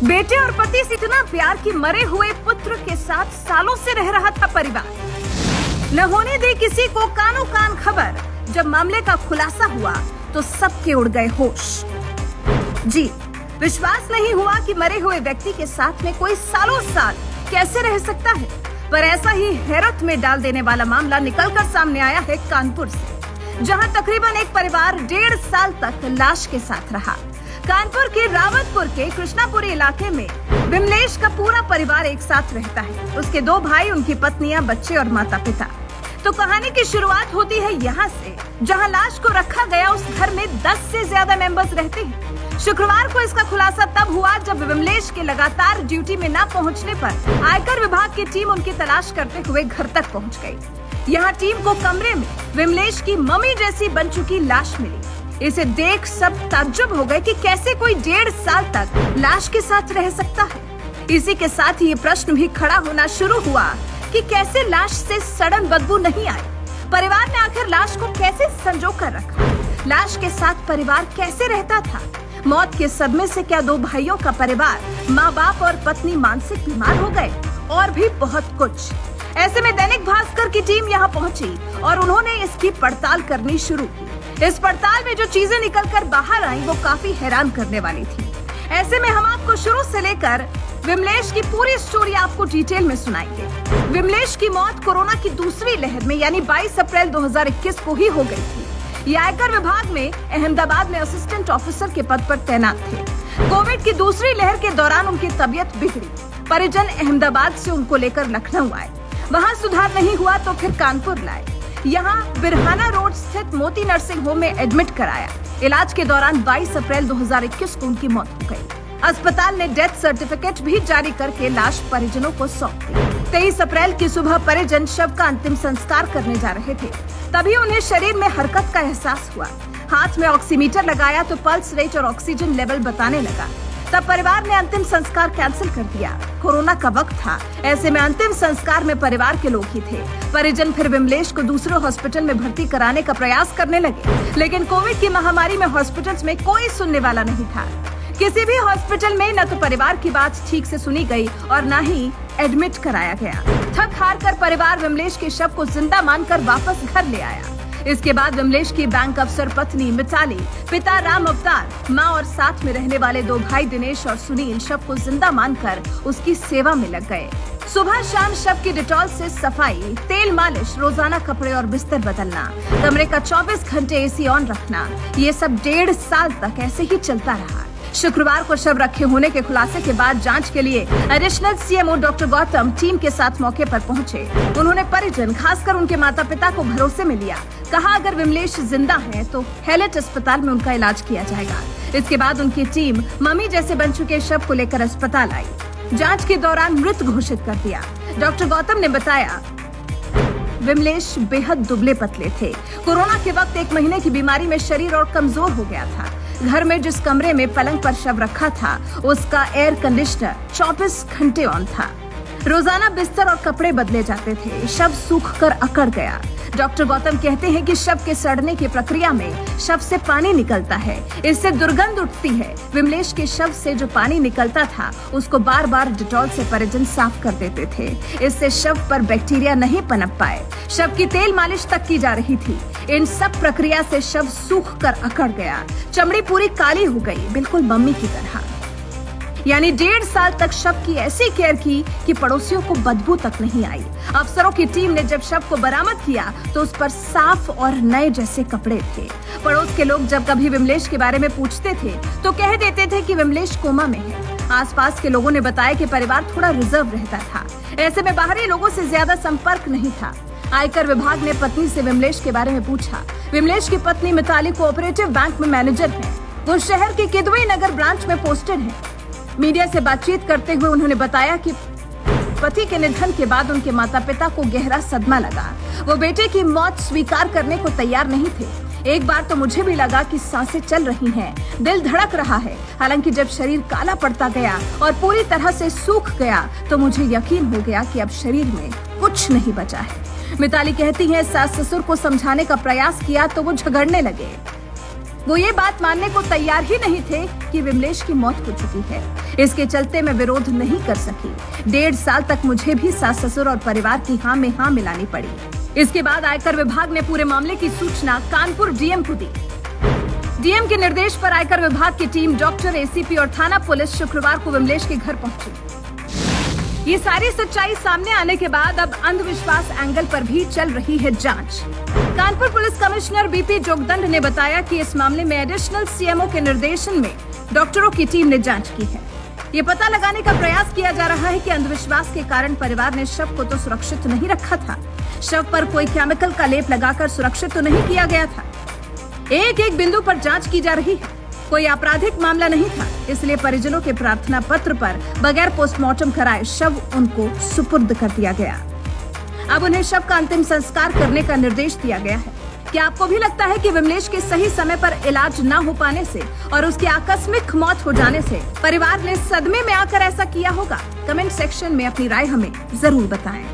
बेटे और पति से इतना प्यार कि मरे हुए पुत्र के साथ सालों से रह रहा था परिवार। न होने दे किसी को कानो कान खबर, जब मामले का खुलासा हुआ तो सबके उड़ गए होश। जी, विश्वास नहीं हुआ कि मरे हुए व्यक्ति के साथ में कोई सालों साल कैसे रह सकता है। पर ऐसा ही हैरत में डाल देने वाला मामला निकलकर सामने आया है कानपुर से, जहां तकरीबन एक परिवार 1.5 साल तक लाश के साथ रहा। कानपुर के रावतपुर के कृष्णापुरी इलाके में विमलेश का पूरा परिवार एक साथ रहता है। उसके 2 भाई, उनकी पत्नियां, बच्चे और माता पिता। तो कहानी की शुरुआत होती है यहाँ से, जहाँ लाश को रखा गया उस घर में 10 से ज्यादा मेंबर्स रहते हैं। शुक्रवार को इसका खुलासा तब हुआ जब विमलेश के लगातार ड्यूटी में न पहुँचने पर आयकर विभाग की टीम उनकी तलाश करते हुए घर तक पहुँच गयी। यहाँ टीम को कमरे में विमलेश की मम्मी जैसी बन चुकी लाश मिली। इसे देख सब ताज्जुब हो गए कि कैसे कोई 1.5 साल तक लाश के साथ रह सकता है। इसी के साथ ही ये प्रश्न भी खड़ा होना शुरू हुआ कि कैसे लाश से सड़न बदबू नहीं आई। परिवार ने आखिर लाश को कैसे संजो कर रखा? लाश के साथ परिवार कैसे रहता था? मौत के सदमे से क्या 2 भाइयों का परिवार, माँ बाप और पत्नी मानसिक बीमार हो गए? और भी बहुत कुछ। ऐसे में दैनिक भास्कर की टीम यहाँ पहुंची और उन्होंने इसकी पड़ताल करनी शुरू की। इस पड़ताल में जो चीजें निकलकर बाहर आई वो काफी हैरान करने वाली थी। ऐसे में हम आपको शुरू से लेकर विमलेश की पूरी स्टोरी आपको डिटेल में सुनाएंगे। विमलेश की मौत कोरोना की दूसरी लहर में यानी 22 अप्रैल 2021 को ही हो गई थी। ये आयकर विभाग में अहमदाबाद में असिस्टेंट ऑफिसर के पद पर तैनात थे। कोविड की दूसरी लहर के दौरान उनकी तबीयत बिगड़ी। परिजन अहमदाबाद से उनको लेकर लखनऊ आए। वहाँ सुधार नहीं हुआ तो फिर कानपुर लाए। यहाँ बिरहाना रोड स्थित मोती नर्सिंग होम में एडमिट कराया। इलाज के दौरान 22 अप्रैल 2021 को उनकी मौत हो गई। अस्पताल ने डेथ सर्टिफिकेट भी जारी करके लाश परिजनों को सौंप दी। 23 अप्रैल की सुबह परिजन शव का अंतिम संस्कार करने जा रहे थे, तभी उन्हें शरीर में हरकत का एहसास हुआ। हाथ में ऑक्सीमीटर लगाया तो पल्स रेट और ऑक्सीजन लेवल बताने लगा। तब परिवार ने अंतिम संस्कार कैंसिल कर दिया। कोरोना का वक्त था, ऐसे में अंतिम संस्कार में परिवार के लोग ही थे। परिजन फिर विमलेश को दूसरे हॉस्पिटल में भर्ती कराने का प्रयास करने लगे, लेकिन कोविड की महामारी में हॉस्पिटल्स में कोई सुनने वाला नहीं था। किसी भी हॉस्पिटल में न तो परिवार की बात ठीक से सुनी गई और न ही एडमिट कराया गया। थक हार कर परिवार विमलेश के शव को जिंदा मानकर वापस घर ले आया। इसके बाद विमलेश की बैंक अफसर पत्नी मिताली, पिता राम अवतार, माँ और साथ में रहने वाले 2 भाई दिनेश और सुनील शव को जिंदा मानकर उसकी सेवा में लग गए। सुबह शाम शव की डिटॉल से सफाई, तेल मालिश, रोजाना कपड़े और बिस्तर बदलना, कमरे का 24 घंटे एसी ऑन रखना, ये सब 1.5 साल तक ऐसे ही चलता रहा। शुक्रवार को शव रखे होने के खुलासे के बाद जांच के लिए additional CMO doctor Gautam team के साथ मौके पर पहुंचे। उन्होंने परिजन, खासकर उनके माता पिता को भरोसे में लिया। कहा अगर विमलेश जिंदा है तो हैलेट अस्पताल में उनका इलाज किया जाएगा। इसके बाद उनकी टीम मम्मी जैसे बन चुके शव को लेकर अस्पताल आई। जांच के दौरान मृत घोषित कर दिया। डॉक्टर गौतम ने बताया, विमलेश बेहद दुबले पतले थे। कोरोना के वक्त 1 महीने की बीमारी में शरीर और कमजोर हो गया था। घर में जिस कमरे में पलंग पर शव रखा था उसका एयर कंडीशनर 24 घंटे ऑन था। रोजाना बिस्तर और कपड़े बदले जाते थे। शव सूख कर अकड़ गया। डॉक्टर गौतम कहते हैं कि शव के सड़ने की प्रक्रिया में शव से पानी निकलता है, इससे दुर्गंध उठती है। विमलेश के शव से जो पानी निकलता था उसको बार बार डिटॉल से परिजन साफ कर देते थे। इससे शव पर बैक्टीरिया नहीं पनप पाए। शव की तेल मालिश तक की जा रही थी। इन सब प्रक्रिया से शव सूख कर अकड़ गया। चमड़ी पूरी काली हो गई, बिल्कुल मम्मी की तरह। यानी 1.5 साल तक शव की ऐसी केयर की कि पड़ोसियों को बदबू तक नहीं आई। अफसरों की टीम ने जब शव को बरामद किया तो उस पर साफ और नए जैसे कपड़े थे। पड़ोस के लोग जब कभी विमलेश के बारे में पूछते थे तो कह देते थे कि विमलेश कोमा में है। आसपास के लोगों ने बताया कि परिवार थोड़ा रिजर्व रहता था। ऐसे में बाहरी लोगों से ज्यादा संपर्क नहीं था। आयकर विभाग ने पत्नी से विमलेश के बारे में पूछा। विमलेश की पत्नी मिताली कोऑपरेटिव बैंक में मैनेजर है। वो शहर के किदवई नगर ब्रांच में पोस्टेड है। मीडिया से बातचीत करते हुए उन्होंने बताया कि पति के निधन के बाद उनके माता पिता को गहरा सदमा लगा। वो बेटे की मौत स्वीकार करने को तैयार नहीं थे। एक बार तो मुझे भी लगा कि सांसें चल रही हैं, दिल धड़क रहा है। हालांकि जब शरीर काला पड़ता गया और पूरी तरह से सूख गया तो मुझे यकीन हो गया कि अब शरीर में कुछ नहीं बचा है। मिताली कहती हैं, सास ससुर को समझाने का प्रयास किया तो वो झगड़ने लगे। वो ये बात मानने को तैयार ही नहीं थे कि विमलेश की मौत हो चुकी है। इसके चलते मैं विरोध नहीं कर सकी। 1.5 साल तक मुझे भी सास ससुर और परिवार की हाँ में हाँ मिलानी पड़ी। इसके बाद आयकर विभाग ने पूरे मामले की सूचना कानपुर डीएम को दी। डीएम के निर्देश पर आयकर विभाग की टीम, डॉक्टर, एसीपी और थाना पुलिस शुक्रवार को विमलेश के घर पहुंची। ये सारी सच्चाई सामने आने के बाद अब अंधविश्वास एंगल पर भी चल रही है जांच। Kanpur police commissioner BP Jogdand ने बताया कि इस मामले में एडिशनल सीएमओ के निर्देशन में डॉक्टरों की टीम ने जांच की है। ये पता लगाने का प्रयास किया जा रहा है कि अंधविश्वास के कारण परिवार ने शव को तो सुरक्षित नहीं रखा था, शव पर कोई केमिकल का लेप लगाकर सुरक्षित तो नहीं किया गया था। एक एक बिंदु पर जांच की जा रही है। कोई आपराधिक मामला नहीं था, इसलिए परिजनों के प्रार्थना पत्र पर बगैर पोस्टमार्टम कराए शव उनको सुपुर्द कर दिया गया। अब उन्हें शव का अंतिम संस्कार करने का निर्देश दिया गया है। क्या आपको भी लगता है कि विमलेश के सही समय पर इलाज न हो पाने से और उसकी आकस्मिक मौत हो जाने से परिवार ने सदमे में आकर ऐसा किया होगा? कमेंट सेक्शन में अपनी राय हमें जरूर बताएं।